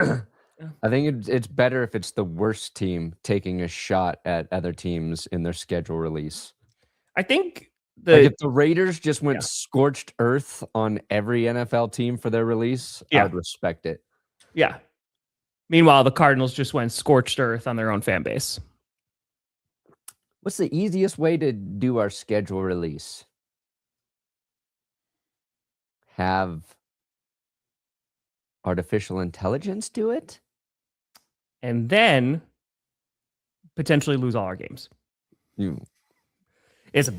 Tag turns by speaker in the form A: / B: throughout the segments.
A: I think it's better if it's the worst team taking a shot at other teams in their schedule release.
B: I think
A: like if the Raiders just went scorched earth on every NFL team for their release, I would respect it.
B: Yeah. Meanwhile, the Cardinals just went scorched earth on their own fan base.
A: What's the easiest way to do our schedule release? Have artificial intelligence do it?
B: And then potentially lose all our games. It's a...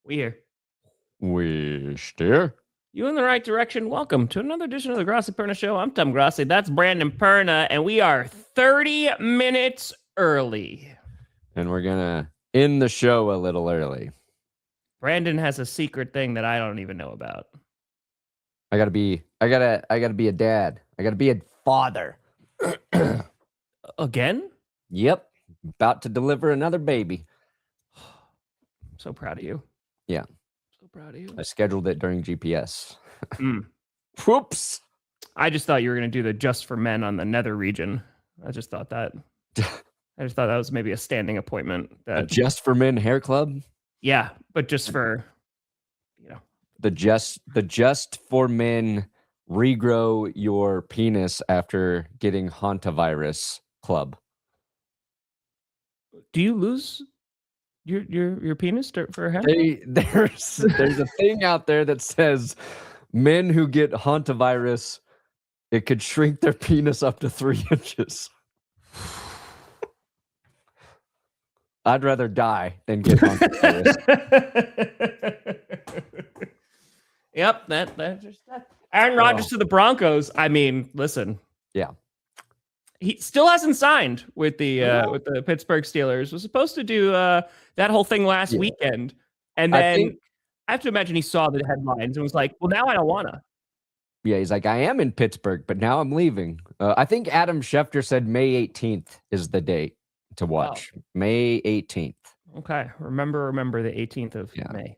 B: We here.
A: We steer.
B: You in the right direction. Welcome to another edition of the Grossi Perna Show. I'm Tom Grossi. That's Brandon Perna, and we are 30 minutes early.
A: And we're gonna end the show a little early.
B: Brandon has a secret thing that I don't even know about.
A: I gotta be a dad. I gotta be a father.
B: Again?
A: Yep. About to deliver another baby.
B: I'm so proud of you.
A: Yeah.
B: So proud of you.
A: I scheduled it during GPS. Whoops.
B: I just thought you were going to do the Just for Men on the Nether region. I just thought that was maybe a standing appointment.
A: A Just for Men hair club?
B: Yeah, but just for,
A: The Just for Men regrow your penis after getting hantavirus club.
B: Do you lose your penis for hair?
A: There's a thing out there that says men who get hantavirus, it could shrink their penis up to 3 inches. I'd rather die than get hantavirus.
B: Yep, that. Aaron Rodgers to the Broncos. I mean, listen.
A: Yeah.
B: He still hasn't signed with the Pittsburgh Steelers. Was supposed to do that whole thing last weekend, and then I have to imagine he saw the headlines and was like, "Well, now I don't wanna."
A: Yeah, he's like, "I am in Pittsburgh, but now I'm leaving." I think Adam Schefter said May 18th is the date to watch. Wow. May 18th.
B: Okay, remember the 18th of May.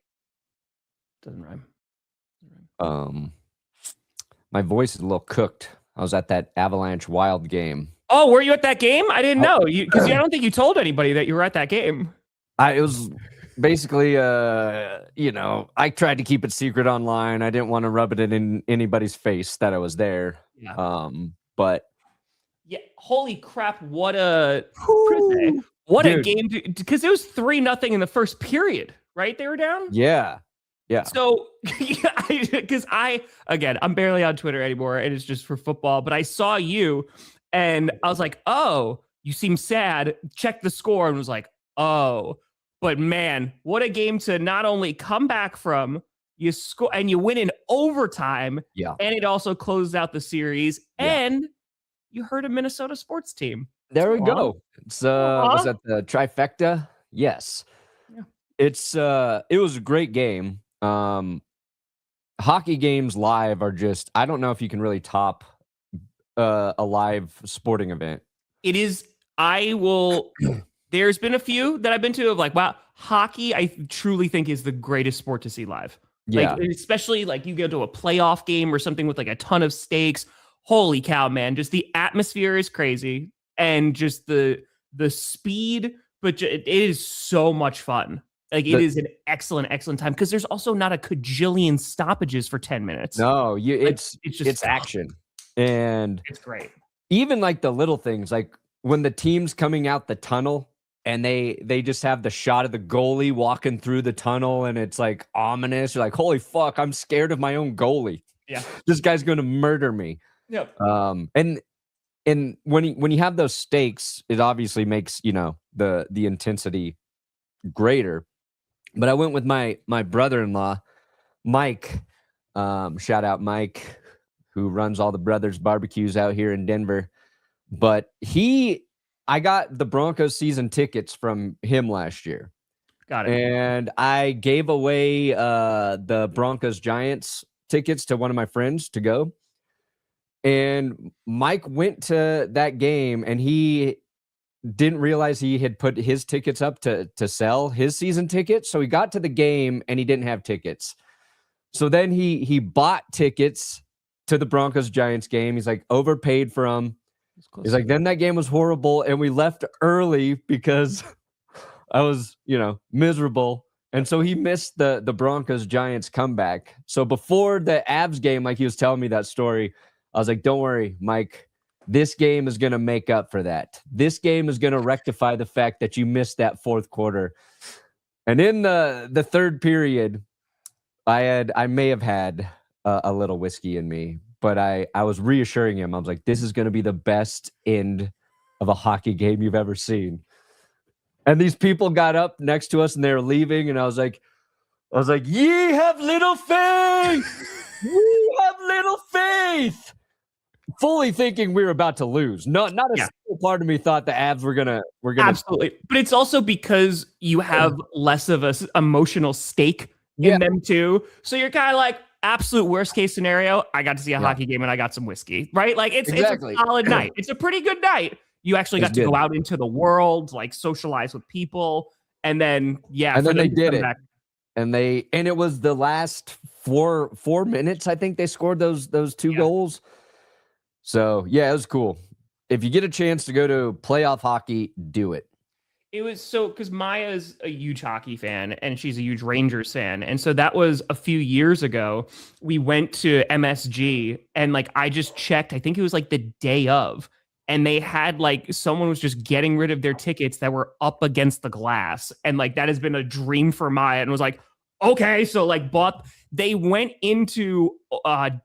B: Doesn't rhyme.
A: My voice is a little cooked. I was at that Avalanche Wild game.
B: Oh, were you at that game? I didn't know. Because I don't think you told anybody that you were at that game.
A: It was basically, I tried to keep it secret online. I didn't want to rub it in anybody's face that I was there.
B: Yeah.
A: But
B: yeah, holy crap! What a game! Because it was 3-0 in the first period, right? They were down.
A: Yeah.
B: So, because I'm barely on Twitter anymore, and it's just for football. But I saw you, and I was like, "Oh, you seem sad." Checked the score and was like, "Oh." But man, what a game to not only come back from, you score and you win in overtime.
A: Yeah,
B: and it also closes out the series, and you hurt a Minnesota sports team.
A: There we go. It's was that the trifecta? Yes. Yeah. It was a great game. Hockey games live are just, I don't know if you can really top a live sporting event.
B: It is. There's been a few that I've been to of like, wow, hockey, I truly think is the greatest sport to see live.
A: Yeah.
B: Like, especially like you go to a playoff game or something with like a ton of stakes. Holy cow, man. Just the atmosphere is crazy. And just the speed, but it is so much fun. Like it is an excellent time because there's also not a cajillion stoppages for 10 minutes.
A: No, it's action, and
B: it's great.
A: Even like the little things, like when the team's coming out the tunnel and they just have the shot of the goalie walking through the tunnel, and it's like ominous. You're like, holy fuck, I'm scared of my own goalie.
B: Yeah,
A: this guy's going to murder me.
B: Yep.
A: And when you have those stakes, it obviously makes the intensity greater. But I went with my brother-in-law, Mike. Shout out Mike, who runs all the brothers barbecues out here in Denver. But I got the Broncos season tickets from him last year.
B: Got it.
A: And I gave away the Broncos Giants tickets to one of my friends to go. And Mike went to that game and he didn't realize he had put his tickets up to sell his season tickets. So he got to the game and he didn't have tickets. So then he bought tickets to the Broncos Giants game. He's like overpaid for them. He's like, then that game was horrible. And we left early because I was, miserable. And so he missed the Broncos Giants comeback. So before the Avs game, like he was telling me that story, I was like, don't worry, Mike, this game is going to make up for that. This game is going to rectify the fact that you missed that fourth quarter. And in the third period, I may have had a little whiskey in me, but I was reassuring him. I was like, this is going to be the best end of a hockey game you've ever seen. And these people got up next to us and they were leaving. And I was like, ye have little faith. We have little faith. Fully thinking we were about to lose. Not a single part of me thought the Avs were gonna
B: absolutely. But it's also because you have less of a emotional stake in them too. So you're kind of like, absolute worst case scenario, I got to see a hockey game and I got some whiskey, right? Like it's a solid night. It's a pretty good night. You actually got to go out into the world, like socialize with people, and then and
A: then they did it. And it was the last four minutes. I think they scored those two goals. So yeah, it was cool. If you get a chance to go to playoff hockey, do it.
B: It was so because Maya's a huge hockey fan and she's a huge Rangers fan. And so that was a few years ago. We went to MSG and like I just checked, I think it was like the day of, and they had like someone was just getting rid of their tickets that were up against the glass. And like that has been a dream for Maya and was like, okay, so like they went into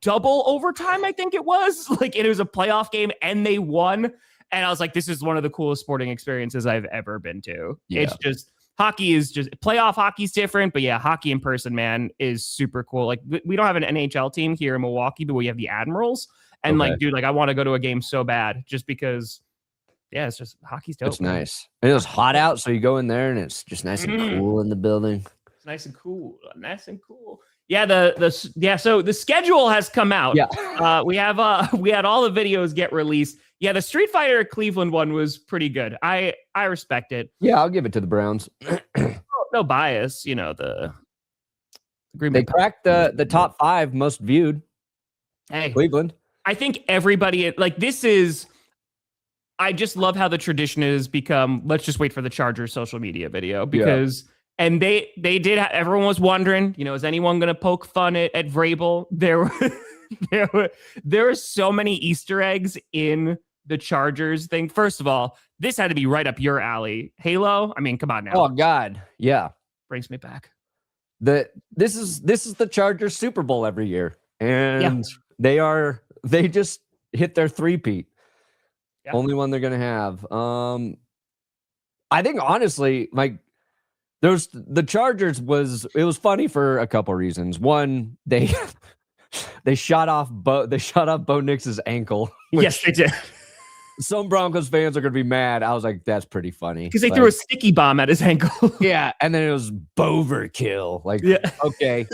B: double overtime, I think it was. Like it was a playoff game and they won. And I was like, this is one of the coolest sporting experiences I've ever been to. Yeah. It's just hockey is just playoff hockey's different, but yeah, hockey in person, man, is super cool. Like we don't have an NHL team here in Milwaukee, but we have the Admirals. And like, dude, like I want to go to a game so bad just because, yeah, it's just hockey's dope.
A: It's nice. And it was hot out, so you go in there and it's just nice and cool in the building.
B: It's nice and cool. Yeah, so the schedule has come out. Yeah. We had all the videos get released. Yeah, the Street Fighter Cleveland one was pretty good. I respect it.
A: Yeah, I'll give it to the Browns.
B: No bias, the Green
A: Bay. They cracked the top 5 most viewed.
B: Hey,
A: Cleveland.
B: I think everybody I just love how the tradition has become. Let's just wait for the Chargers social media video because. Yeah. And they did. Everyone was wondering, is anyone going to poke fun at Vrabel? There were so many Easter eggs in the Chargers thing. First of all, this had to be right up your alley. Halo. I mean, come on now.
A: Oh God, yeah,
B: brings me back.
A: This is the Chargers Super Bowl every year, and they just hit their three-peat. Yeah. Only one they're gonna have. I think honestly, like. The Chargers was funny for a couple reasons. One, they shot off Bo Nix's ankle.
B: Yes, they did.
A: Some Broncos fans are gonna be mad. I was like, that's pretty funny
B: because they threw a sticky bomb at his ankle.
A: Yeah, and then it was Boverkill. Like, yeah. Okay.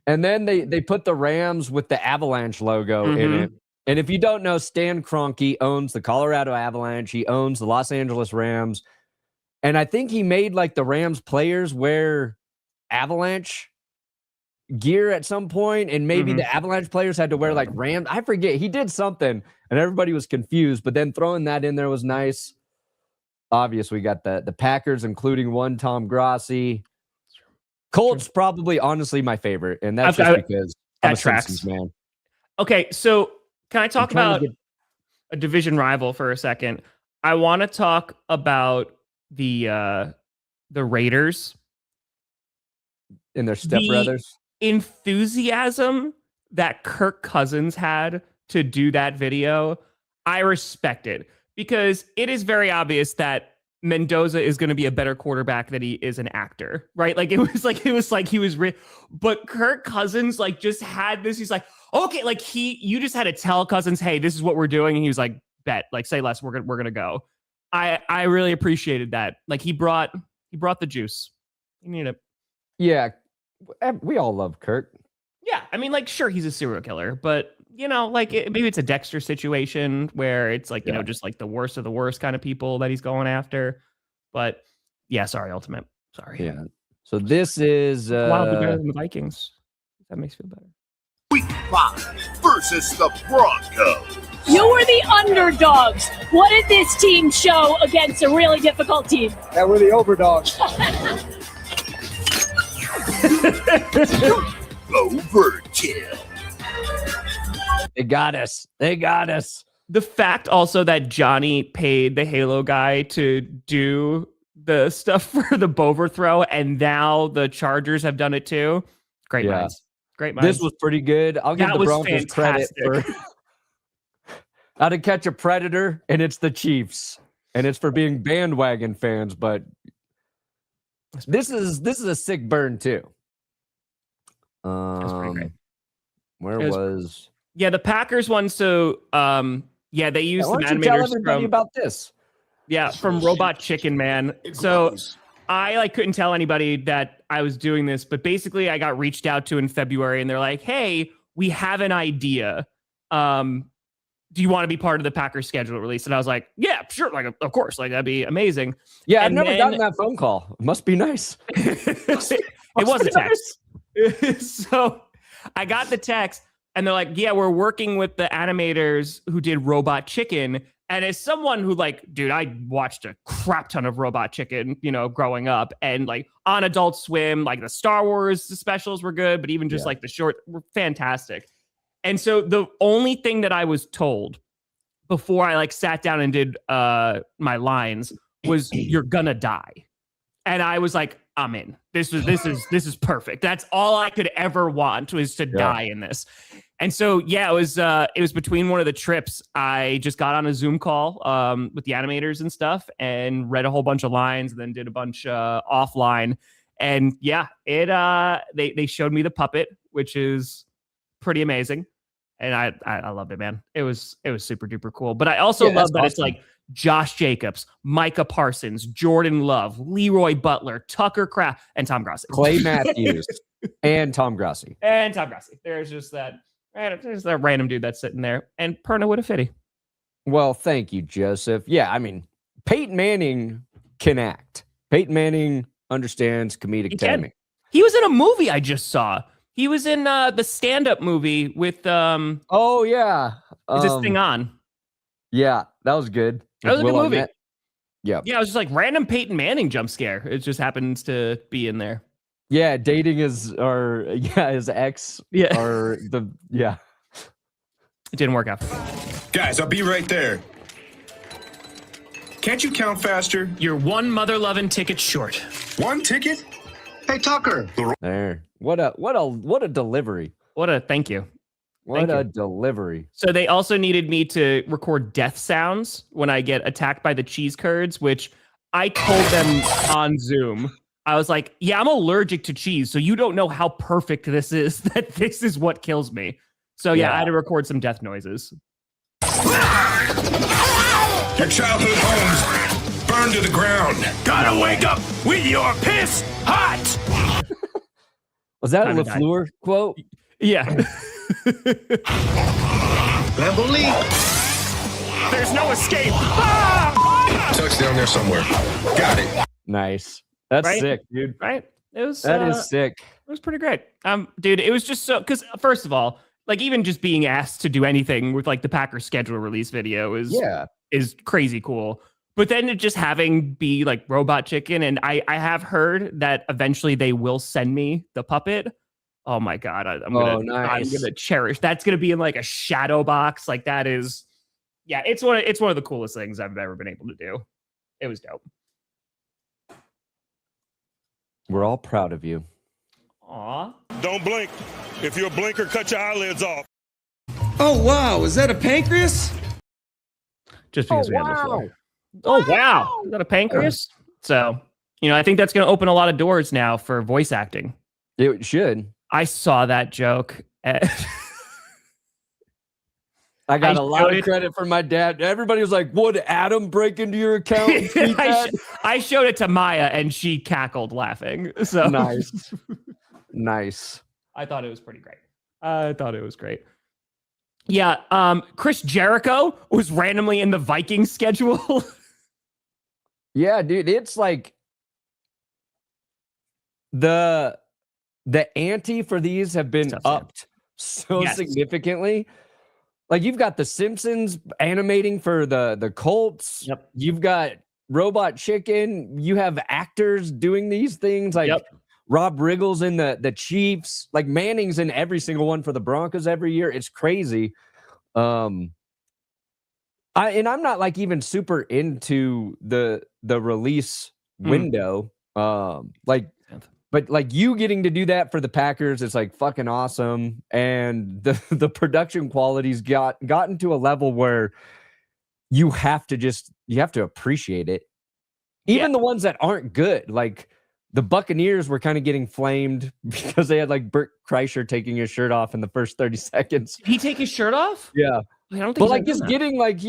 A: And then they put the Rams with the Avalanche logo in it. And if you don't know, Stan Kroenke owns the Colorado Avalanche. He owns the Los Angeles Rams. And I think he made like the Rams players wear Avalanche gear at some point, and maybe the Avalanche players had to wear like Rams. I forget. He did something, and everybody was confused. But then throwing that in there was nice. Obvious, we got the Packers, including one Tom Grossi. Colts probably, honestly, my favorite, and that's just because I'm a Simpsons man.
B: Okay, so can I talk about a division rival for a second? I want to talk about the Raiders
A: and their stepbrothers.
B: Enthusiasm that Kirk Cousins had to do that video, I respect it because it is very obvious that Mendoza is going to be a better quarterback than he is an actor, right? Like it was like he was but Kirk Cousins like just had this. He's like, Okay, like you just had to tell Cousins, hey, this is what we're doing, and he was like, bet, like say less, we're gonna go. I really appreciated that. Like he brought the juice. You need it.
A: Yeah, we all love Kirk.
B: Yeah, I mean, like, sure, he's a serial killer, but like maybe it's a Dexter situation where it's like just like the worst of the worst kind of people that he's going after. But yeah, sorry, Ultimate. Sorry.
A: Yeah. So this is
B: wildly better than the Vikings. If that makes you feel better.
C: Week 5 versus the Broncos.
D: You were the underdogs. What did this team show against a really difficult team?
E: That we're the overdogs.
C: Overkill.
A: They got us. They got us.
B: The fact also that Johnny paid the Halo guy to do the stuff for the Bover throw, and now the Chargers have done it too. Great minds. Great minds.
A: This was pretty good. I'll give the Broncos credit for how to catch a predator, and it's the Chiefs, and it's for being bandwagon fans. But this is a sick burn too.
B: That's pretty great.
A: Where was?
B: Yeah, the Packers one. So, they used some animators.
A: Tell everybody about this.
B: Yeah, from Robot Chicken Man. So I couldn't tell anybody that I was doing this, but basically I got reached out to in February, and they're like, "Hey, we have an idea. Do you want to be part of the Packers schedule release?" And I was like, "Yeah, sure. Like, of course. Like, that'd be amazing."
A: Yeah, I've never gotten that phone call. It must be nice.
B: It was a text. So I got the text, and they're like, "Yeah, we're working with the animators who did Robot Chicken." And as someone who dude, I watched a crap ton of Robot Chicken, growing up, and on Adult Swim, the Star Wars specials were good, but even just the short were fantastic. And so the only thing that I was told before I sat down and did my lines was, "You're gonna die." And I was like, I'm in. This is perfect. That's all I could ever want, was to die in this. And so, it was between one of the trips. I just got on a Zoom call with the animators and stuff, and read a whole bunch of lines, and then did a bunch offline. And they showed me the puppet, which is pretty amazing. And I loved it, man. It was super duper cool. But I also love that awesome. It's Josh Jacobs, Micah Parsons, Jordan Love, Leroy Butler, Tucker Kraft, and Tom Grossi.
A: Clay Matthews and Tom Grossi.
B: There's just that random dude that's sitting there. And Perna would have fitty.
A: Well, thank you, Joseph. Yeah, I mean, Peyton Manning can act. Peyton Manning understands comedic timing.
B: He was in a movie I just saw. He was in the stand-up movie with
A: oh yeah.
B: Is this thing on?
A: Yeah, that was good.
B: That was a good movie.
A: Yeah.
B: Yeah, it was just random Peyton Manning jump scare. It just happens to be in there.
A: Yeah, dating his ex.
B: Yeah.
A: It
B: didn't work out.
C: Guys, I'll be right there. Can't you count faster?
B: You're one mother-loving ticket short.
C: One ticket? Hey, Tucker.
A: There. What a delivery.
B: Thank you.
A: What a delivery.
B: So they also needed me to record death sounds when I get attacked by the cheese curds, which I told them on Zoom. I was like, yeah, I'm allergic to cheese, so you don't know how perfect this is, that this is what kills me. So I had to record some death noises.
C: Your childhood homes burned to the ground. Gotta wake up with your piss hot.
A: Was that a LaFleur quote?
B: Yeah.
C: Bamboli.
B: There's no escape.
C: Tuck's down there somewhere. Got it.
A: Nice. That's sick, dude.
B: Right?
A: Is sick.
B: It was pretty great. Dude, it was just so, because first of all, even just being asked to do anything with the Packers schedule release video is crazy cool. But then it just having be Robot Chicken, and I have heard that eventually they will send me the puppet. Oh my God. I'm gonna cherish. That's gonna be in a shadow box. That is, it's one of the coolest things I've ever been able to do. It was dope.
A: We're all proud of you.
B: Aw.
F: Don't blink. If you're a blinker, cut your eyelids off.
E: Oh wow, is that a pancreas?
B: Just because we had the floor. Oh wow. Is that a pancreas? So, I think that's gonna open a lot of doors now for voice acting.
A: It should.
B: I saw that joke.
A: I got a lot of credit from my dad. Everybody was like, would Adam break into your account and tweet that?
B: I showed it to Maya and she cackled laughing. So
A: nice. Nice.
B: I thought it was pretty great. Yeah. Chris Jericho was randomly in the Vikings schedule.
A: Yeah, dude. It's like the ante for these have been upped so significantly. Like you've got the Simpsons animating for the Colts.
B: Yep.
A: You've got Robot Chicken. You have actors doing these things like Rob Riggle's in the Chiefs. Like Manning's in every single one for the Broncos every year. It's crazy. I'm not like even super into the release window. But like you getting to do that for the Packers is like fucking awesome. And the production quality's gotten to a level where you have to appreciate it. Even the ones that aren't good, like the Buccaneers were kind of getting flamed because they had like Bert Kreischer taking his shirt off in the first 30 seconds.
B: Did he take his shirt off?
A: Yeah.
B: I don't think
A: but like just getting like,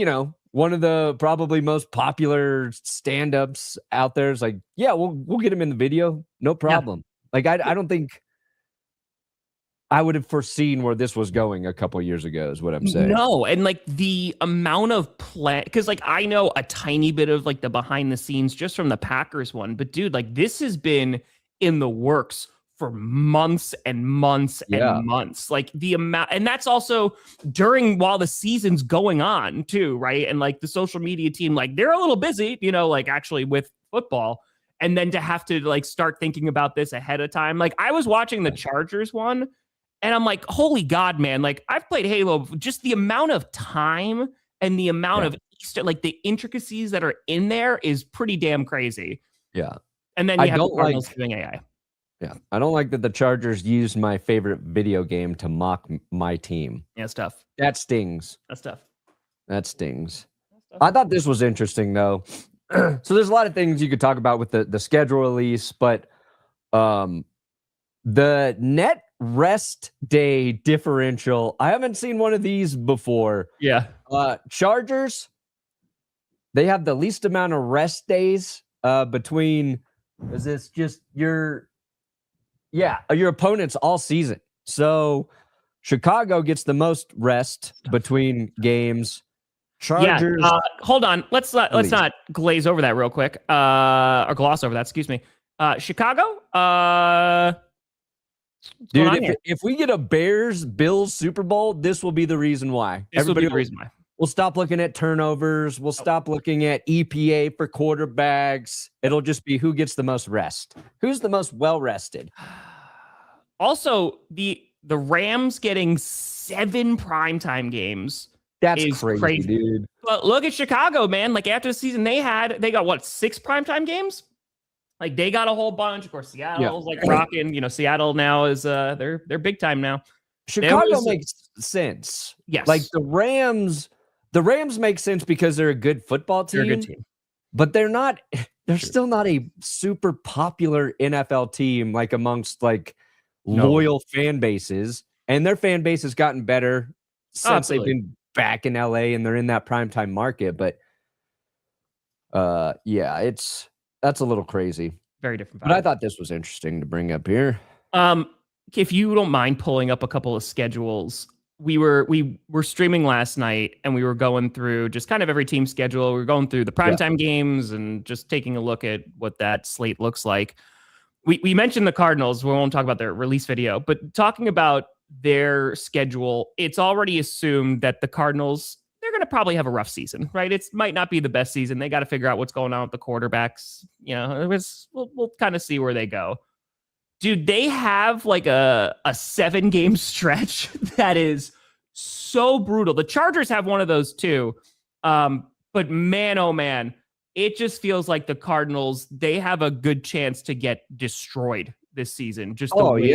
A: one of the probably most popular stand-ups out there is like, yeah, we'll get him in the video. No problem. Like, I don't think I would have foreseen where this was going a couple of years ago is what I'm saying.
B: No. And like the amount of play, because like I know a tiny bit of like the behind the scenes just from the Packers one, but dude, like this has been in the works for months and months and months. Like the amount, and that's also while the season's going on too, right? And like the social media team, like they're a little busy, like actually with football. And then to have to like start thinking about this ahead of time. Like I was watching the Chargers one and I'm like, holy God, man. Like I've played Halo, just the amount of time and the amount of Easter, like the intricacies that are in there is pretty damn crazy.
A: Yeah.
B: And then you have the Cardinals doing AI.
A: Yeah, I don't like that the Chargers used my favorite video game to mock my team.
B: Yeah, it's tough.
A: That stings.
B: That's tough.
A: That stings. I thought this was interesting, though. So there's a lot of things you could talk about with the schedule release, but the net rest day differential, I haven't seen one of these before.
B: Yeah.
A: Chargers, they have the least amount of rest days between, is this just your opponents all season. So Chicago gets the most rest between games. Chargers.
B: Yeah, hold on. Let's not glaze over that real quick. Or gloss over that. Excuse me. Chicago.
A: Dude, if we get a Bears-Bills Super Bowl, this will be the reason why.
B: Everybody will be the reason why.
A: We'll stop looking at turnovers. We'll stop looking at EPA for quarterbacks. It'll just be who gets the most rest. Who's the most well-rested?
B: Also, the Rams getting 7 primetime games.
A: That's crazy, dude.
B: But look at Chicago, man. Like after the season they got 6 primetime games? Like they got a whole bunch. Of course, Seattle's like rocking. Seattle now is they're big time now.
A: Chicago makes sense.
B: Yes.
A: Like the Rams make sense because they're a good football team.
B: They're a good team.
A: But they're still not a super popular NFL team like amongst like loyal fan bases. And their fan base has gotten better since they've been back in LA and they're in that primetime market. But that's a little crazy.
B: Very different vibe.
A: But I thought this was interesting to bring up here.
B: If you don't mind pulling up a couple of schedules, we were streaming last night and we were going through just kind of every team schedule. We were going through the primetime games and just taking a look at what that slate looks like. We mentioned the Cardinals. We won't talk about their release video, but talking about their schedule, it's already assumed that the Cardinals, they're going to probably have a rough season, right? It might not be the best season. They got to figure out what's going on with the quarterbacks. We'll kind of see where they go. Dude, they have like a 7-game stretch that is so brutal. The Chargers have one of those too. But man, oh man, it just feels like the Cardinals, they have a good chance to get destroyed this season. Just the way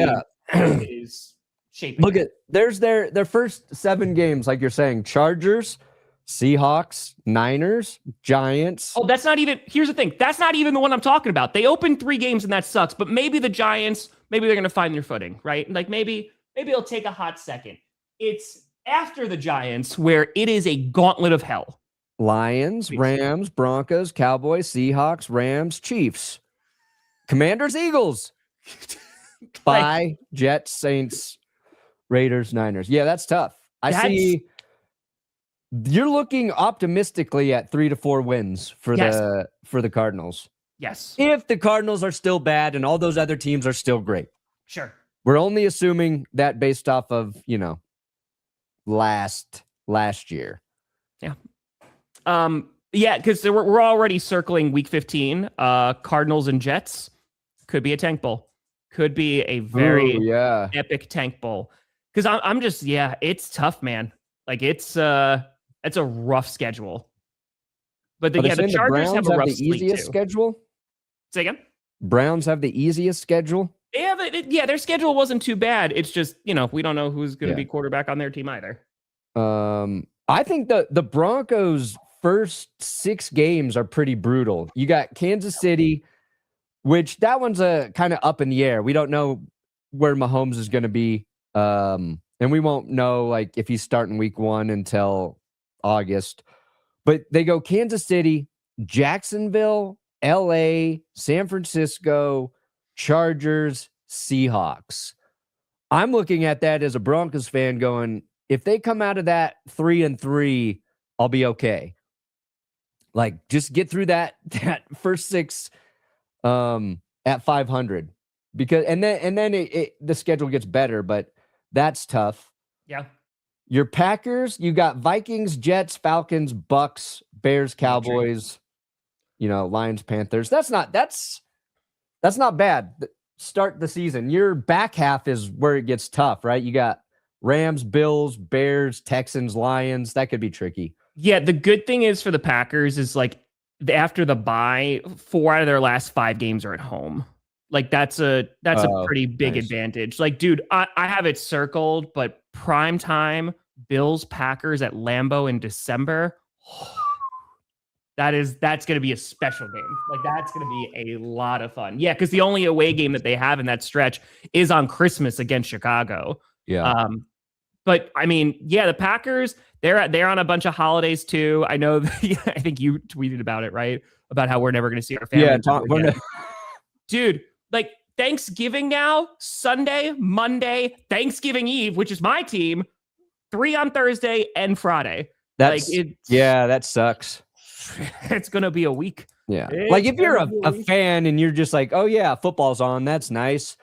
B: it is shaping.
A: Look at, there's their first 7 games, like you're saying, Chargers, Seahawks, Niners, Giants.
B: Oh, that's not even, here's the thing. That's not even the one I'm talking about. They opened 3 games and that sucks, but maybe the Giants, maybe they're going to find their footing, right? Like maybe it'll take a hot second. after the Giants, where it is a gauntlet of hell.
A: Lions, Rams, Broncos, Cowboys, Seahawks, Rams, Chiefs, Commanders, Eagles. Bye, Jets, Saints, Raiders, Niners. Yeah, that's tough. I see you're looking optimistically at 3 to 4 wins for the Cardinals.
B: Yes.
A: If the Cardinals are still bad and all those other teams are still great.
B: Sure.
A: We're only assuming that based off of, last year.
B: Yeah. Yeah, because we're already circling week 15. Cardinals and Jets could be a tank bowl. Could be a very epic tank bowl. Because I'm just, it's tough, man. Like it's a rough schedule. But the Chargers have a rough
A: easiest schedule.
B: Say again?
A: Browns have the easiest schedule.
B: Yeah, their schedule wasn't too bad. It's just, we don't know who's going to be quarterback on their team either.
A: I think the Broncos' first 6 games are pretty brutal. You got Kansas City, which that one's a kind of up in the air. We don't know where Mahomes is going to be. And we won't know if he's starting week 1 until August. But they go Kansas City, Jacksonville, LA, San Francisco, Chargers, Seahawks. I'm looking at that as a Broncos fan going, if they come out of that 3-3, I'll be okay. Just get through that first 6 at 500. Because and then the schedule gets better, but that's tough.
B: Yeah.
A: Your Packers, you got Vikings, Jets, Falcons, Bucks, Bears, Cowboys, Lions, Panthers. That's not bad. Start the season. Your back half is where it gets tough, right? You got Rams, Bills, Bears, Texans, Lions. That could be tricky.
B: Yeah, the good thing is for the Packers is after the bye, 4 out of their last 5 games are at home. That's a pretty big advantage. Dude, I have it circled, but prime time Bills Packers at Lambeau in December. That's going to be a special game. That's going to be a lot of fun. Yeah, because the only away game that they have in that stretch is on Christmas against Chicago.
A: Yeah.
B: But I mean, the Packers, they're on a bunch of holidays too. I know. I think you tweeted about it, right? About how we're never going to see our family. Yeah, dude. Thanksgiving now, Sunday, Monday, Thanksgiving Eve, which is my team, 3 on Thursday and Friday.
A: That sucks.
B: It's going to be a week.
A: Yeah. If you're a fan and you're just oh yeah, football's on, that's nice.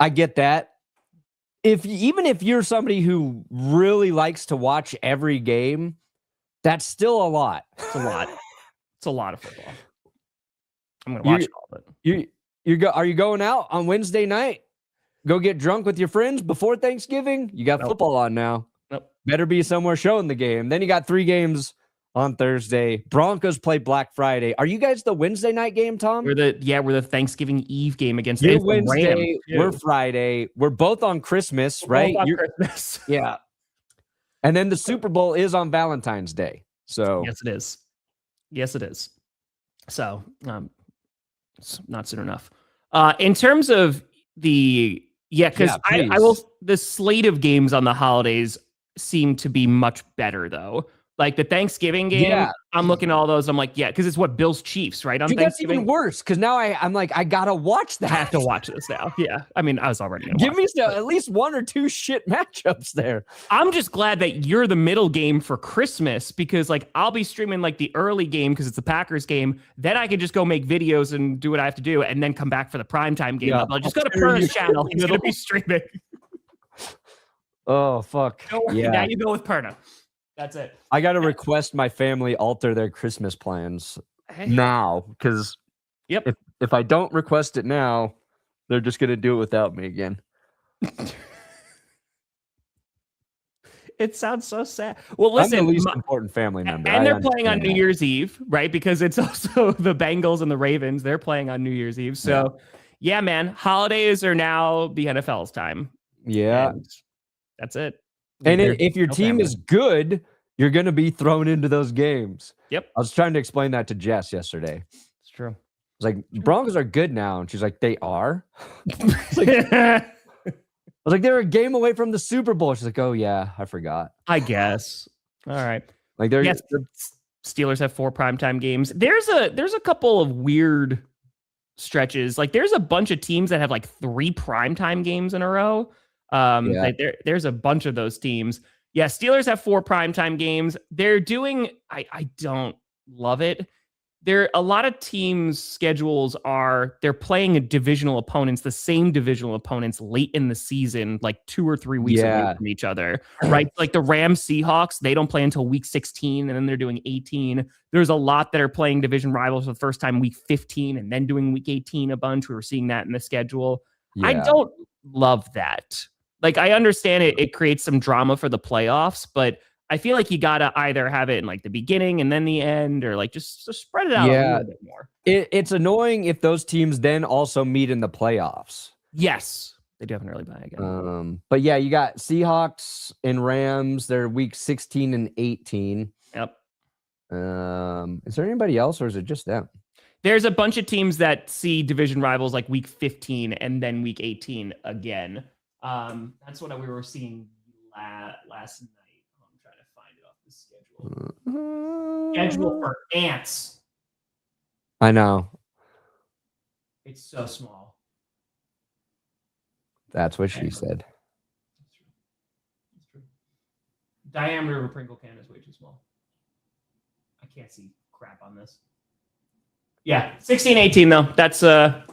A: I get that. Even if you're somebody who really likes to watch every game, that's still a lot.
B: It's a lot. It's a lot of football. I'm going to watch all of it.
A: Are you going out on Wednesday night? Go get drunk with your friends before Thanksgiving? You got football on now.
B: Nope.
A: Better be somewhere showing the game. Then you got 3 games on Thursday. Broncos play Black Friday. Are you guys the Wednesday night game, Tom?
B: We're the Thanksgiving Eve game against
A: You're Wednesday. We're Friday. We're both on Christmas, right?
B: Christmas.
A: Yeah. And then the Super Bowl is on Valentine's Day. So
B: yes, it is. Yes, it is. So it's not soon enough. In terms of the I will. The slate of games on the holidays seem to be much better though. The Thanksgiving game, I'm looking at all those. I'm because it's what Bills Chiefs, right? On
A: Dude,
B: Thanksgiving.
A: That's even worse because now I'm I gotta watch that.
B: I have to watch this now. Yeah, I mean, I was already gonna
A: give me at least 1 or 2 shit matchups there.
B: I'm just glad that you're the middle game for Christmas because I'll be streaming the early game because it's the Packers game. Then I can just go make videos and do what I have to do, and then come back for the primetime game. I'll just go to Perna's channel. He's gonna be streaming.
A: Oh fuck!
B: Now you go with Perna. That's it.
A: I got to request my family alter their Christmas plans now because if I don't request it now, they're just going to do it without me again.
B: It sounds so sad. Well, listen,
A: I'm the least important family member.
B: And they're playing on New Year's Eve, right? Because it's also the Bengals and the Ravens. They're playing on New Year's Eve. So, yeah man, holidays are now the NFL's time.
A: Yeah.
B: And that's it.
A: And if your team is good, you're going to be thrown into those games.
B: Yep.
A: I was trying to explain that to Jess yesterday.
B: It's true.
A: I was Broncos are good now. And she's like, they are? I was like, they're a game away from the Super Bowl. She's like, oh yeah, I forgot.
B: I guess. All right.
A: Like they're
B: Steelers have 4 primetime games. There's a couple of weird stretches. Like there's a bunch of teams that have like 3 primetime games in a row. There's a bunch of those teams. Yeah, Steelers have 4 primetime games. They're doing, I don't love it. A lot of teams' schedules they're playing divisional opponents, the same divisional opponents late in the season, like 2 or 3 weeks away from each other, right? Like the Rams Seahawks, they don't play until week 16 and then they're doing 18. There's a lot that are playing division rivals for the first time week 15 and then doing week 18 a bunch. We were seeing that in the schedule. Yeah. I don't love that. Like I understand it creates some drama for the playoffs, but I feel like you gotta either have it in like the beginning and then the end, or like just spread it out a little bit more.
A: It's annoying if those teams then also meet in the playoffs.
B: Yes, they do have an early bye again.
A: But yeah, you got Seahawks and Rams. They're week 16 and 18.
B: Yep.
A: Is there anybody else, or is it just them?
B: There's a bunch of teams that see division rivals like week 15 and then week 18 again. That's what we were seeing last night. Schedule for ants.
A: I know.
B: It's so small.
A: That's what she said.
B: That's true. Diameter of a Pringle can is way too small. I can't see crap on this. Yeah, 16-18 though. That's I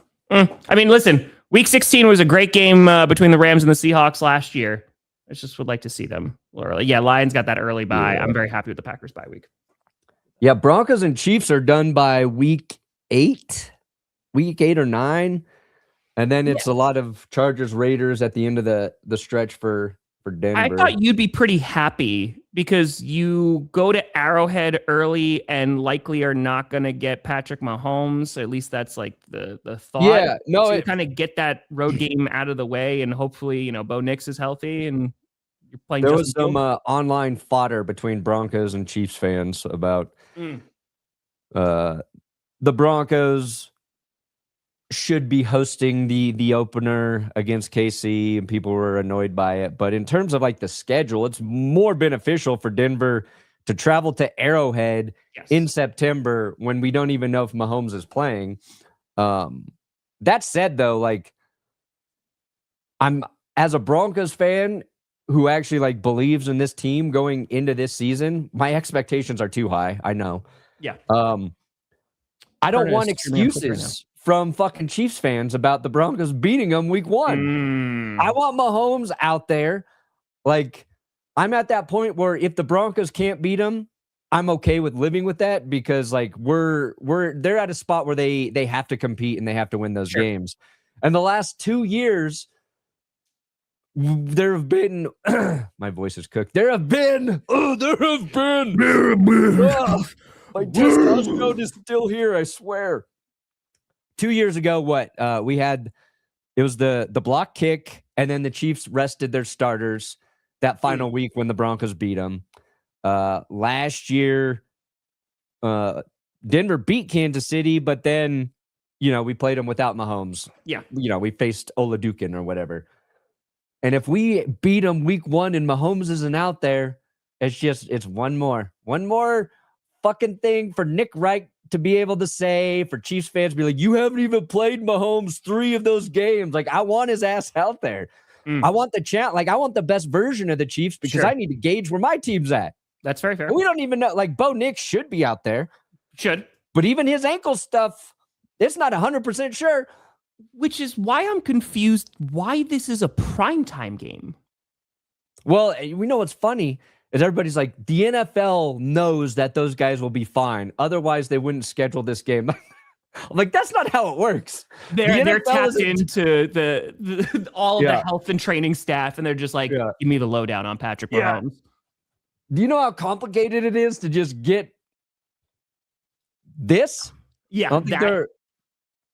B: mean, listen, week 16 was a great game between the Rams and the Seahawks last year. I just would like to see them early. Yeah, Lions got that early bye. Yeah. I'm very happy with the Packers bye week.
A: Yeah, Broncos and Chiefs are done by week 8 or 9. And then it's a lot of Chargers, Raiders at the end of the stretch for Denver.
B: I thought you'd be pretty happy because you go to Arrowhead early and likely are not going to get Patrick Mahomes. At least that's like the thought.
A: Yeah, no,
B: so kind of get that road game out of the way, and hopefully, Bo Nix is healthy and you're playing.
A: There was some online fodder between Broncos and Chiefs fans about the Broncos should be hosting the opener against KC, and people were annoyed by it. But in terms of like the schedule, it's more beneficial for Denver to travel to Arrowhead in September when we don't even know if Mahomes is playing. That said, though, like I'm as a Broncos fan who actually like believes in this team going into this season, my expectations are too high. I know.
B: Yeah.
A: I don't want excuses from fucking Chiefs fans about the Broncos beating them week 1. I want Mahomes out there. Like, I'm at that point where if the Broncos can't beat them, I'm okay with living with that, because like they're at a spot where they have to compete and they have to win those games. And the last 2 years, there have been my voice is cooked. There have been my testosterone is still here, I swear. 2 years ago, we had, it was the block kick, and then the Chiefs rested their starters that final week when the Broncos beat them. Last year, Denver beat Kansas City, but then, we played them without Mahomes.
B: Yeah.
A: We faced Oladukin or whatever. And if we beat them week 1 and Mahomes isn't out there, it's one more fucking thing for Nick Wright to be able to say, for Chiefs fans to be like, you haven't even played Mahomes 3 of those games. Like, I want his ass out there. I want the chant. Like, I want the best version of the Chiefs, because I need to gauge where my team's at.
B: That's very fair.
A: And we don't even know. Like, Bo Nix should be out there.
B: Should.
A: But even his ankle stuff, it's not 100% sure.
B: Which is why I'm confused why this is a primetime game.
A: Well, we know what's funny is everybody's like, the NFL knows that those guys will be fine. Otherwise, they wouldn't schedule this game. I'm like, that's not how it works.
B: They're tapped into the all of the health and training staff, and they're just like, give me the lowdown on Patrick Mahomes.
A: Do you know how complicated it is to just get this?
B: Yeah.
A: I don't think they're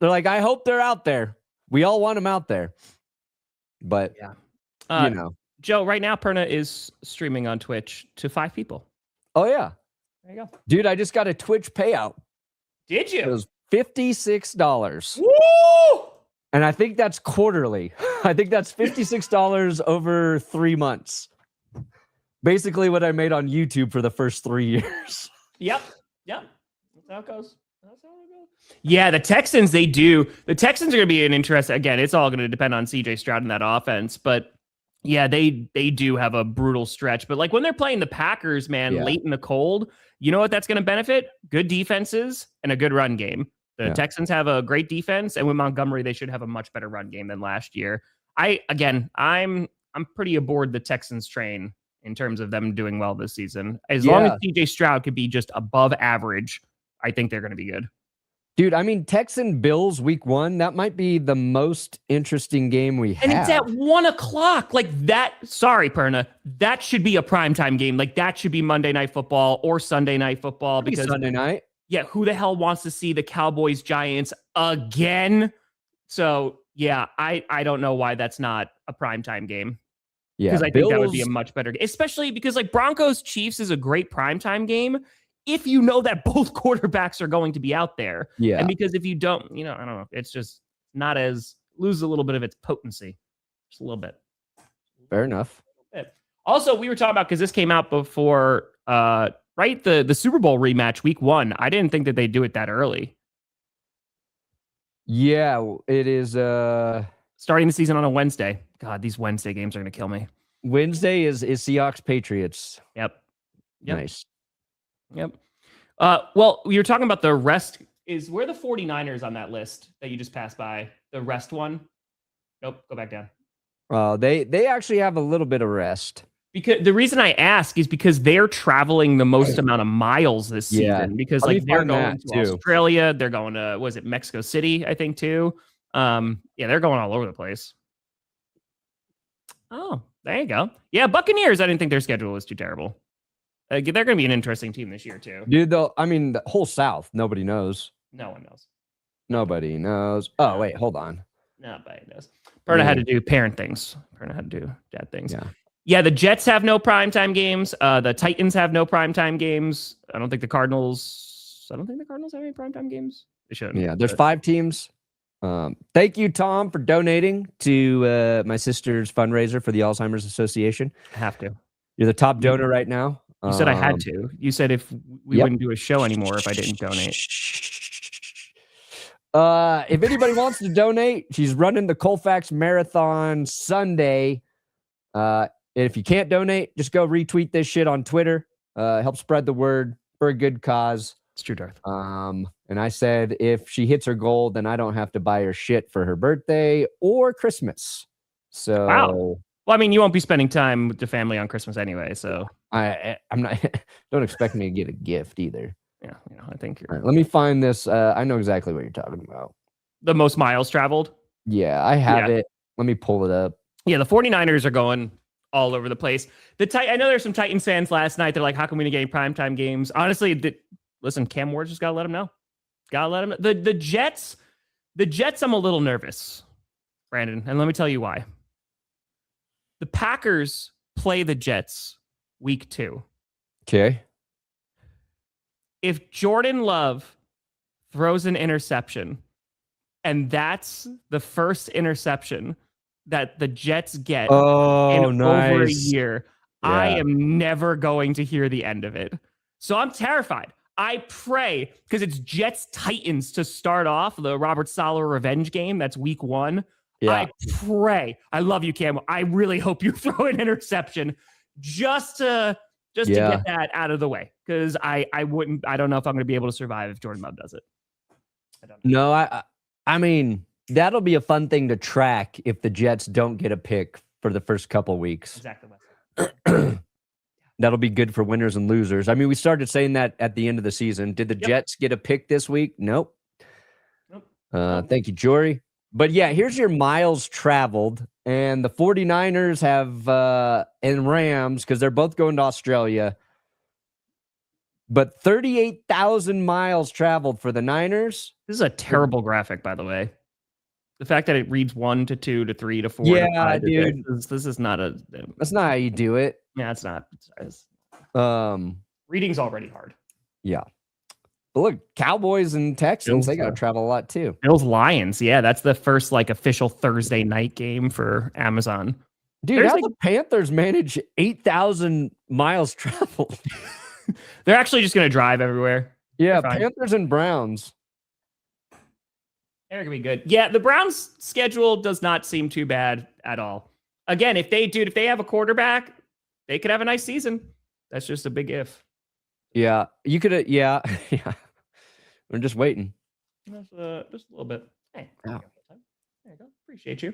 A: like, I hope they're out there. We all want them out there. But,
B: Joe, right now, Perna is streaming on Twitch to 5 people.
A: Oh, yeah.
B: There you go.
A: Dude, I just got a Twitch payout.
B: Did you?
A: It was $56.
B: Woo!
A: And I think that's quarterly. I think that's $56 over 3 months. Basically what I made on YouTube for the first 3 years.
B: Yep. That's how it goes. Yeah, the Texans, The Texans are going to be an interest. Again, it's all going to depend on CJ Stroud and that offense. But yeah, they do have a brutal stretch. But like when they're playing the Packers, man, late in the cold, you know what that's going to benefit? Good defenses and a good run game. The Texans have a great defense, and with Montgomery, they should have a much better run game than last year. I'm pretty aboard the Texans train in terms of them doing well this season. As long as CJ Stroud could be just above average, I think they're going to be good.
A: Dude, I mean, Texan Bills week 1, that might be the most interesting game we have.
B: And it's at 1:00. Like that. Sorry, Perna. That should be a primetime game. Like that should be Monday Night Football or Sunday Night Football. Because
A: Sunday night.
B: Yeah, who the hell wants to see the Cowboys Giants again? So yeah, I don't know why that's not a primetime game.
A: Yeah,
B: because I think that would be a much better game, especially because like Broncos Chiefs is a great primetime game if you know that both quarterbacks are going to be out there.
A: Yeah.
B: And because if you don't, I don't know, it's just not as loses a little bit of its potency. Just a little bit.
A: Fair enough.
B: Also, we were talking about, because this came out before right? The Super Bowl rematch week 1. I didn't think that they'd do it that early.
A: Yeah, it is
B: starting the season on a Wednesday. God, these Wednesday games are going to kill me.
A: Wednesday is Seahawks Patriots.
B: Yep.
A: Nice.
B: Yep. Well, we were talking about the rest. Where the 49ers on that list that you just passed by? The rest one? Nope. Go back down.
A: They actually have a little bit of rest.
B: Because the reason I ask is because they're traveling the most amount of miles this season.
A: Yeah.
B: Because like they're going to Australia, they're going to Mexico City, I think too. They're going all over the place. Oh, there you go. Yeah, Buccaneers. I didn't think their schedule was too terrible. They're going to be an interesting team this year too.
A: Dude, though, I mean, the whole South, nobody knows.
B: No one knows.
A: Nobody knows. Oh, wait, hold on.
B: Nobody knows. Perna had to do parent things. Perna had to do dad things. Yeah, the Jets have no primetime games. The Titans have no primetime games. I don't think the Cardinals have any primetime games. They shouldn't.
A: Yeah, there's 5 teams. Thank you, Tom, for donating to my sister's fundraiser for the Alzheimer's Association.
B: I have to.
A: You're the top donor right now.
B: You said I had to. You said if we wouldn't do a show anymore if I didn't donate.
A: If anybody wants to donate, she's running the Colfax Marathon Sunday. If you can't donate, just go retweet this shit on Twitter. Help spread the word for a good cause.
B: It's true, Darth.
A: And I said if she hits her goal, then I don't have to buy her shit for her birthday or Christmas. So
B: wow. Well, I mean, you won't be spending time with the family on Christmas anyway, so
A: I'm not. Don't expect me to get a gift either.
B: Yeah, I think you're.
A: Right, let me find this. I know exactly what you're talking about.
B: The most miles traveled.
A: Yeah, I have it. Let me pull it up.
B: Yeah, the 49ers are going all over the place. I know there's some Titans fans last night. They're like, how come we didn't get any primetime games? Honestly, listen, Cam Ward just got to let him know. The Jets, I'm a little nervous, Brandon. And let me tell you why. The Packers play the Jets week 2.
A: Okay.
B: If Jordan Love throws an interception, and that's the first interception that the Jets get in over a year, I am never going to hear the end of it. So I'm terrified. I pray, because it's Jets Titans to start off the Robert Saleh revenge game. That's week 1. Yeah. I pray. I love you, Cam. I really hope you throw an interception just to get that out of the way, because I don't know if I'm going to be able to survive if Jordan Love does it. I don't know.
A: No, I mean, that'll be a fun thing to track if the Jets don't get a pick for the first couple weeks.
B: Exactly.
A: That'll be good for winners and losers. I mean, we started saying that at the end of the season. Did the Jets get a pick this week? Nope. Thank you, Jory. But yeah, here's your miles traveled. And the 49ers have, and Rams, because they're both going to Australia. But 38,000 miles traveled for the Niners.
B: This is a terrible graphic, by the way. The fact that it reads 1 to 2 to 3 to 4.
A: Yeah,
B: to 5
A: dude.
B: This is not a.
A: That's not how you do it.
B: Yeah, it's not.
A: Reading's
B: already hard.
A: Yeah. But look, Cowboys and Texans, they got to
B: Bills,
A: travel a lot too.
B: Bills Lions. Yeah, that's the first like official Thursday night game for Amazon.
A: Dude, how the Panthers manage 8,000 miles traveled?
B: They're actually just going to drive everywhere.
A: Yeah, Panthers and Browns.
B: They're going to be good. Yeah, the Browns' schedule does not seem too bad at all. Again, if they have a quarterback, they could have a nice season. That's just a big if.
A: Yeah, you could. Yeah. We're just waiting.
B: Just a little bit. Hey,
A: yeah.
B: There you go. Appreciate you.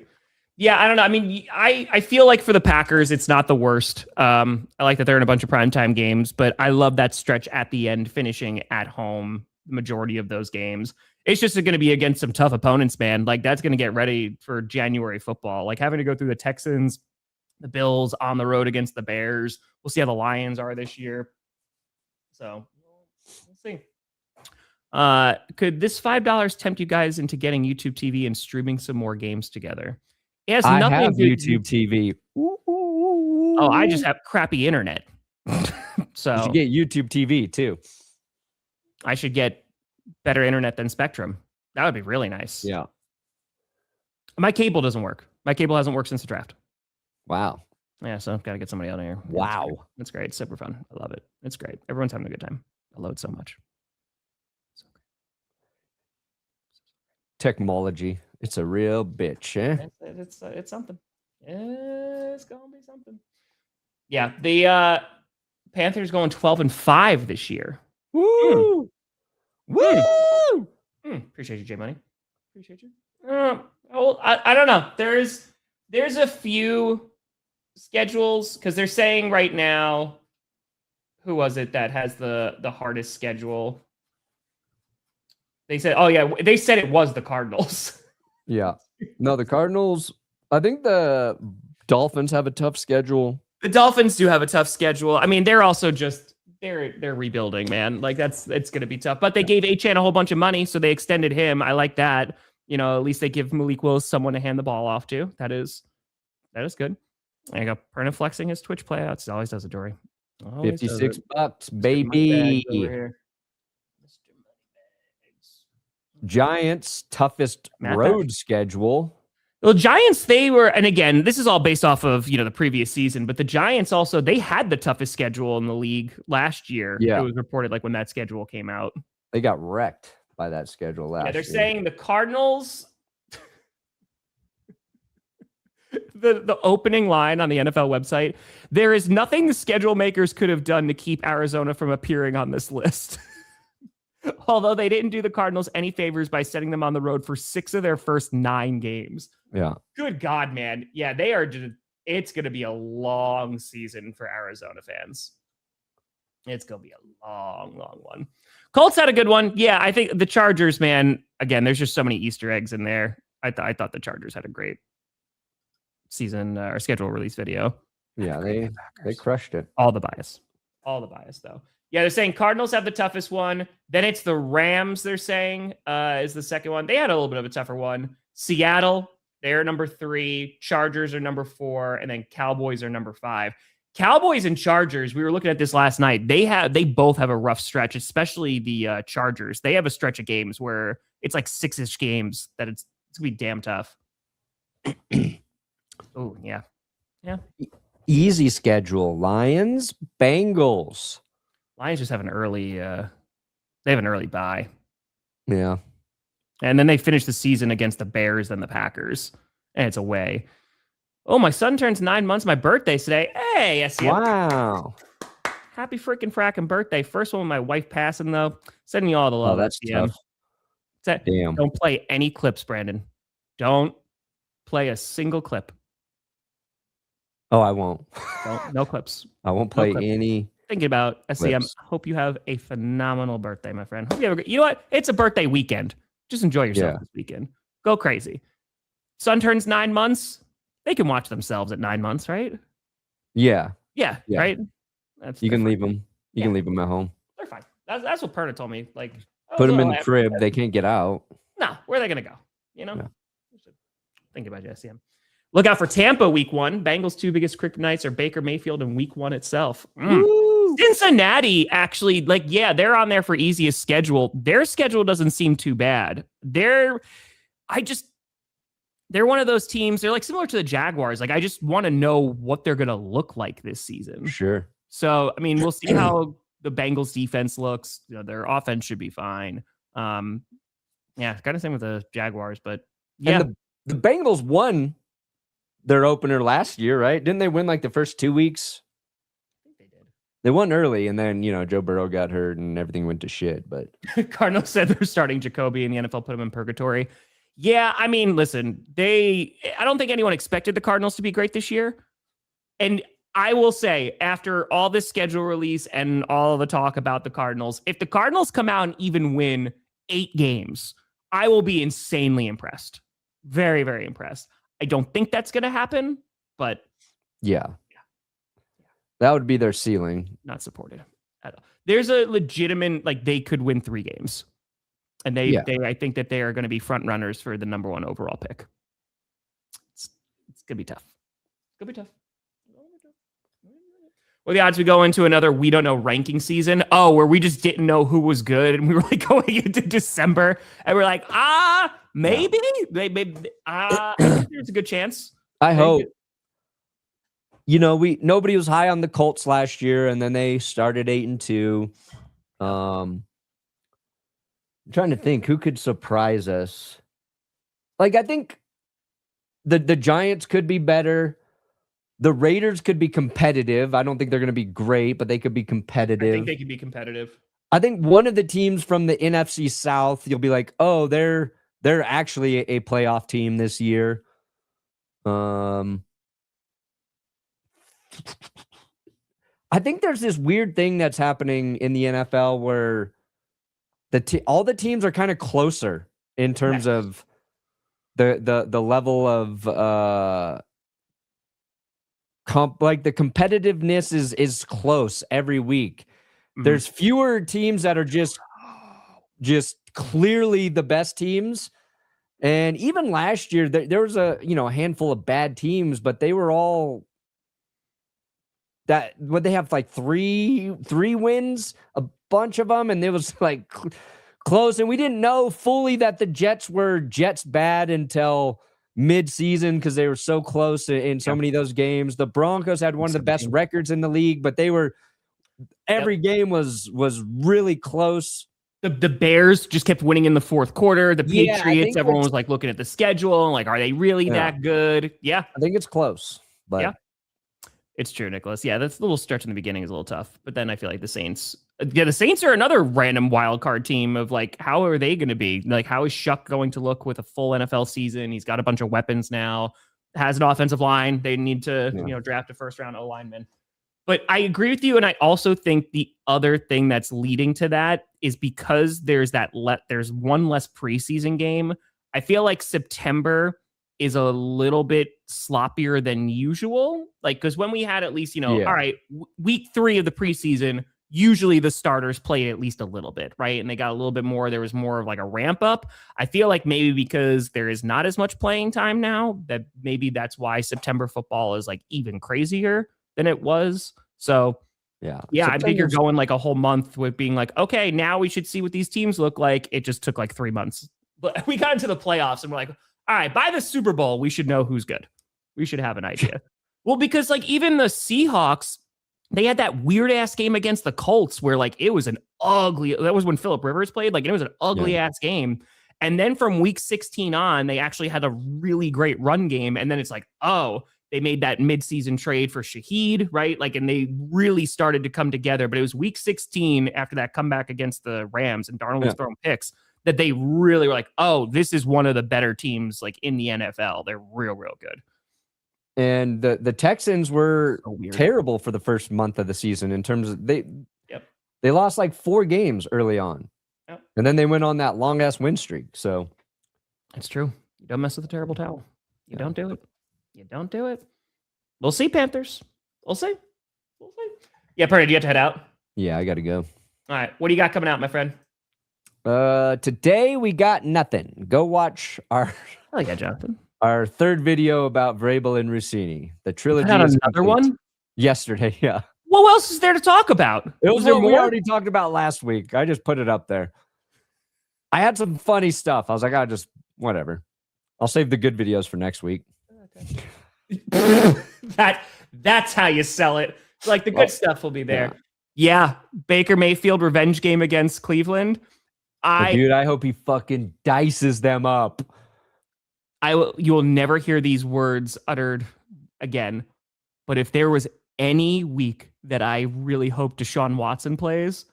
B: Yeah, I don't know. I mean, I feel like for the Packers, it's not the worst. I like that they're in a bunch of primetime games, but I love that stretch at the end, finishing at home the majority of those games. It's just going to be against some tough opponents, man. Like, that's going to get ready for January football. Like, having to go through the Texans, the Bills, on the road against the Bears. We'll see how the Lions are this year. So, we'll see. Could this $5 tempt you guys into getting YouTube TV and streaming some more games together? It has nothing
A: I have
B: to
A: YouTube TV.
B: Oh, I just have crappy internet. So
A: you should get YouTube TV too.
B: I should get better internet than Spectrum. That would be really nice.
A: Yeah.
B: My cable doesn't work. My cable hasn't worked since the draft.
A: Wow.
B: Yeah, so I've got to get somebody out of here.
A: Wow.
B: That's great. It's super fun. I love it. It's great. Everyone's having a good time. I love it so much.
A: Technology. It's a real bitch, eh?
B: It's something. It's gonna be something. Yeah, the Panthers going 12-5 this year.
A: Woo! Woo!
B: Appreciate you, J Money. Appreciate you. I don't know. There's a few schedules because they're saying right now, who was it that has the hardest schedule? They said, oh yeah, they said it was the Cardinals.
A: Yeah. No, the Cardinals, I think the Dolphins have a tough schedule.
B: The Dolphins do have a tough schedule. I mean, they're also just they're rebuilding, man. Like it's going to be tough. But they gave Achane a whole bunch of money, so they extended him. I like that. You know, at least they give Malik Willis someone to hand the ball off to. That is good. I got Perna flexing his Twitch playouts. He always does it, Dory.
A: $56, baby. Giants' toughest road schedule.
B: Well, Giants, they were, and again, this is all based off of, the previous season, but the Giants also, they had the toughest schedule in the league last year.
A: Yeah.
B: It was reported like when that schedule came out.
A: They got wrecked by that schedule last year.
B: They're saying the Cardinals, the opening line on the NFL website, there is nothing the schedule makers could have done to keep Arizona from appearing on this list. Although they didn't do the Cardinals any favors by sending them on the road for 6 of their first 9 games.
A: Yeah.
B: Good God, man. Yeah, they are just, it's going to be a long season for Arizona fans. It's going to be a long, long one. Colts had a good one. Yeah, I think the Chargers, man, again, there's just so many Easter eggs in there. I thought the Chargers had a great season or schedule release video.
A: Yeah, they crushed it.
B: All the bias, though. Yeah, they're saying Cardinals have the toughest one. Then it's the Rams, they're saying, is the second one. They had a little bit of a tougher one. Seattle, they're number 3. Chargers are number 4. And then Cowboys are number 5. Cowboys and Chargers, we were looking at this last night. They both have a rough stretch, especially the Chargers. They have a stretch of games where it's like 6-ish games that it's going to be damn tough. Oh, yeah. Yeah.
A: Easy schedule. Lions, Bengals.
B: Lions just have an early they have an early bye.
A: Yeah.
B: And then they finish the season against the Bears and the Packers. And it's away. Oh, my son turns 9 months. My birthday's today. Hey, SEM.
A: Wow.
B: Happy freaking fracking birthday. First one with my wife passing, though. Sending you all the love.
A: Oh, that's tough.
B: Damn. Don't play any clips, Brandon. Don't play a single clip.
A: Oh, I won't.
B: No clips.
A: I won't play any.
B: Thinking about SEM. Hope you have a phenomenal birthday, my friend. Hope you have you know what? It's a birthday weekend. Just enjoy yourself this weekend. Go crazy. Son turns 9 months. They can watch themselves at 9 months, right?
A: Yeah.
B: Yeah. Right.
A: You can leave them. You can leave them at home.
B: They're fine. That's what Perna told me. Like,
A: put them in the crib. They can't get out.
B: No, where are they gonna go? Think about SEM. Look out for Tampa week 1. Bengals' 2 biggest kryptonites are Baker Mayfield and week 1 itself. Cincinnati actually, like, yeah, they're on there for easiest schedule. Their schedule doesn't seem too bad. They're one of those teams. They're like similar to the Jaguars. Like, I just want to know what they're going to look like this season.
A: Sure.
B: So, I mean, we'll see how the Bengals defense looks. You know, their offense should be fine. Yeah, kind of same with the Jaguars, but yeah.
A: And the Bengals won their opener last year, right? Didn't they win like the first 2 weeks?
B: I think they did.
A: They won early, and then, Joe Burrow got hurt and everything went to shit. But
B: Cardinals said they're starting Jacoby, and the NFL put him in purgatory. Yeah, I mean, listen, I don't think anyone expected the Cardinals to be great this year. And I will say, after all this schedule release and all the talk about the Cardinals, if the Cardinals come out and even win 8 games, I will be insanely impressed. Very, very impressed. I don't think that's going to happen, but
A: yeah, that would be their ceiling.
B: Not supported at all. There's a legitimate, like, they could win 3 games. And I think that they are going to be front runners for the number 1 overall pick. It's going to be tough. It's going to be tough. Well, the odds we go into another we don't know ranking season. Oh, where we just didn't know who was good, and we were like going into December, and we're like, maybe, I think there's a good chance.
A: I hope. Nobody was high on the Colts last year, and then they started 8-2. I'm trying to think who could surprise us. Like, I think the Giants could be better. The Raiders could be competitive. I don't think they're going to be great, but they could be competitive.
B: I think they could be competitive.
A: I think one of the teams from the NFC South, you'll be like, oh, they're actually a playoff team this year. I think there's this weird thing that's happening in the NFL where all the teams are kind of closer in terms of the level of like the competitiveness is close every week. Mm-hmm. There's fewer teams that are just clearly the best teams. And even last year, there was a handful of bad teams, but they were all that. Would they have like three wins, a bunch of them, and it was like close. And we didn't know fully that the Jets were Jets bad until mid-season because they were so close in so many of those games. The Broncos had one of the best records in the league, but they were every game was really close.
B: The Bears just kept winning in the fourth quarter. The Patriots, everyone was like looking at the schedule and like, are they really that good? Yeah.
A: I think it's close. But
B: yeah. It's true, Nicholas. Yeah, that's a little stretch in the beginning is a little tough. But then I feel like the Saints are another random wild card team of like, how are they going to be? Like, how is Shuck going to look with a full NFL season? He's got a bunch of weapons now, has an offensive line. They need to, draft a first round O-lineman. But I agree with you. And I also think the other thing that's leading to that is because there's one less preseason game. I feel like September is a little bit sloppier than usual. Like, because when we had at least, all right, week 3 of the preseason, usually the starters played at least a little bit, right? And they got a little bit more. There was more of like a ramp up. I feel like maybe because there is not as much playing time now, that maybe that's why September football is like even crazier than it was. So yeah, I think you're going like a whole month with being like, okay, now we should see what these teams look like. It just took like 3 months, but we got into the playoffs and we're like, all right, by the Super Bowl, we should know who's good. We should have an idea. Well, because like even the Seahawks, they had that weird ass game against the Colts where like it was that was when Phillip Rivers played, like it was an ugly ass game. And then from week 16 on, they actually had a really great run game. And then it's like, oh, they made that midseason trade for Shaheed, right? Like, and they really started to come together. But it was week 16 after that comeback against the Rams and Darnold was throwing picks that they really were like, oh, this is one of the better teams like in the NFL. They're real, real good.
A: And the Texans were terrible for the first month of the season in terms of they lost like 4 games early on. Yep. And then they went on that long ass win streak. So
B: it's true. You don't mess with a terrible towel. You don't do it. You don't do it. We'll see, Panthers. We'll see. Yeah, Perna, do you have to head out?
A: Yeah, I got to go.
B: All right. What do you got coming out, my friend?
A: Today we got nothing. Go watch I
B: like that, Jonathan.
A: Our third video about Vrabel and Rossini. The trilogy.
B: Another one?
A: Yesterday, yeah.
B: What else is there to talk about?
A: It was
B: there
A: what we
B: more?
A: already talked about last week. I just put it up there. I had some funny stuff. I was like, whatever. I'll save the good videos for next week.
B: That's how you sell it. Like the good stuff will be there. Yeah. Baker Mayfield revenge game against Cleveland.
A: Dude, I hope he fucking dices them up.
B: You will never hear these words uttered again. But if there was any week that I really hope Deshaun Watson plays,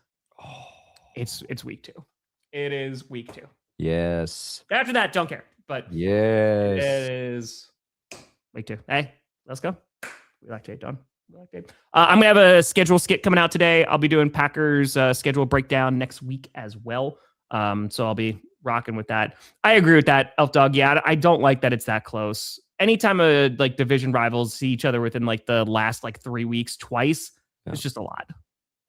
B: it's week 2. It is week 2.
A: Yes.
B: After that, don't care. But
A: yes,
B: it is week 2. Hey, let's go. We like Tate, Don. I'm gonna have a schedule skit coming out today. I'll be doing Packers schedule breakdown next week as well. So I'll be rocking with that. I agree with that, Elf Dog. Yeah, I don't like that it's that close. Anytime like division rivals see each other within like the last like 3 weeks twice, it's just a lot.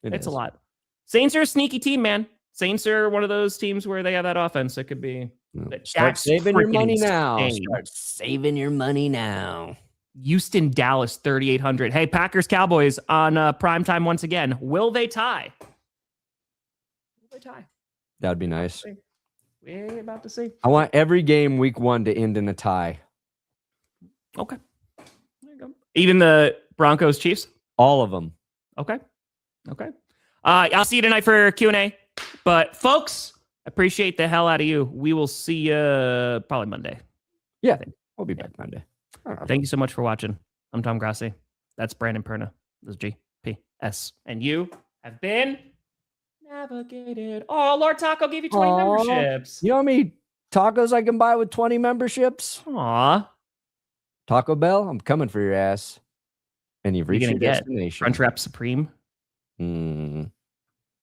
B: It's a lot. Saints are a sneaky team, man. Saints are one of those teams where they have that offense. It could be.
A: Start saving your money now.
B: Insane.
A: Start saving your money now.
B: Houston, Dallas, 3,800. Hey, Packers, Cowboys on primetime once again. Will they tie?
A: That'd be nice.
B: We're about to see.
A: I want every game week 1 to end in a tie.
B: Okay. There you go. Even the Broncos, Chiefs?
A: All of them.
B: Okay. I'll see you tonight for Q&A. But folks, appreciate the hell out of you. We will see you probably Monday.
A: Yeah, we'll be back Monday.
B: Thank you so much for watching. I'm Tom Grossi. That's Brandon Perna. This is GPS. And you have been navigated. Oh, Lord Taco gave you 20 memberships.
A: You know how many tacos I can buy with 20 memberships?
B: Aw.
A: Taco Bell, I'm coming for your ass. And you've reached your
B: Get
A: destination.
B: Crunchwrap Supreme.